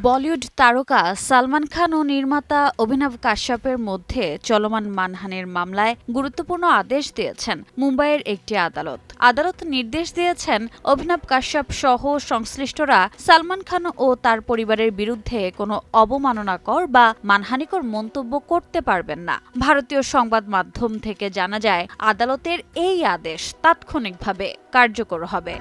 বলিউড তারকা সালমান খান ও নির্মাতা অভিনব কাশ্যপের মধ্যে চলমান মানহানির মামলায় গুরুত্বপূর্ণ আদেশ দিয়েছেন মুম্বাইয়ের একটি আদালত। আদালত নির্দেশ দিয়েছেন, অভিনব কাশ্যপ সহ সংশ্লিষ্টরা সালমান খান ও তার পরিবারের বিরুদ্ধে কোনো অবমাননাকর বা মানহানিকর মন্তব্য করতে পারবেন না। ভারতীয় সংবাদ মাধ্যম থেকে জানা যায়, আদালতের এই আদেশ তাৎক্ষণিকভাবে কার্যকর হবে।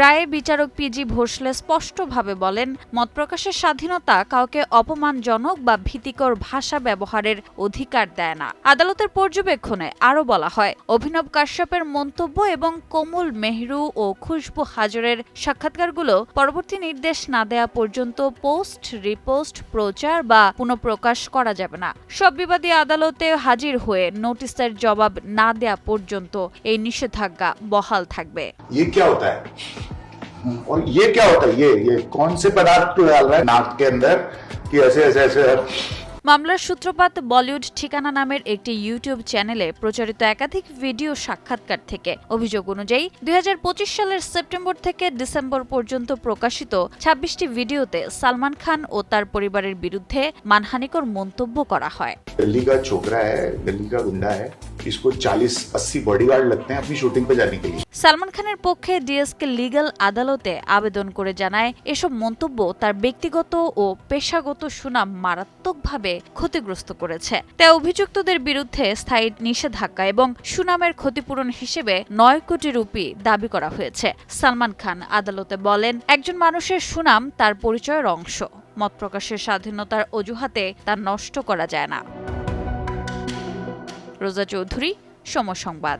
রায়ে বিচারক পিজি ভোসলে স্পষ্টভাবে বলেন, মত প্রকাশের স্বাধীনতা কাউকে অপমানজনক বা ভীতিকর ভাষা ব্যবহারের অধিকার দেয় না। আদালতের পর্যবেক্ষণে আরও বলা হয়, অভিনব কাশ্যপের মন্তব্য এবং কোমল মেহরু ও খুশবু হাজরের সাক্ষাৎকারগুলো পরবর্তী নির্দেশ না দেয়া পর্যন্ত পোস্ট, রিপোস্ট, প্রচার বা পুনঃপ্রকাশ করা যাবে না। সব বিবাদী আদালতে হাজির হয়ে নোটিশের জবাব না দেয়া পর্যন্ত এই নিষেধাজ্ঞা বহাল থাকবে। और ये क्या होता है, ये कौन से पदार्थ डाल रहा है नाक के अंदर कि ऐसे ऐसे ऐसे। মামলার সূত্রপাত বলিউড ঠিকানা নামের একটি ইউটিউব চ্যানেলে প্রচারিত একাধিক ভিডিও সাক্ষাৎকার থেকে। অভিযোগ অনুযায়ী 2025 সালের সেপ্টেম্বর থেকে ডিসেম্বর পর্যন্ত প্রকাশিত 26টি ভিডিওতে সালমান খান ও তার পরিবারের বিরুদ্ধে মানহানিকর মন্তব্য করা হয়। दिल्ली का छोकरा है, दिल्ली का गुंडा है, इसको 40-80 बॉडीगार्ड लगते हैं अपनी शूटिंग पे जाने के लिए। সালমান খানের পক্ষে ডিএসকে লিগ্যাল আদালতে আবেদন করে জানায়, এসব মন্তব্য তার ব্যক্তিগত ও পেশাগত সুনাম মারাত্মকভাবে ক্ষতিগ্রস্ত করেছে। তাই অভিযুক্তদের বিরুদ্ধে স্থায়ী নিষেধাজ্ঞা এবং সুনামের ক্ষতিপূরণ হিসেবে 9 কোটি রুপি দাবি করা হয়েছে। সালমান খান আদালতে বলেন, একজন মানুষের সুনাম তার পরিচয়ের অংশ। মত প্রকাশের স্বাধীনতার অজুহাতে তা নষ্ট করা যায় না। রোজা চৌধুরী, সময় সংবাদ।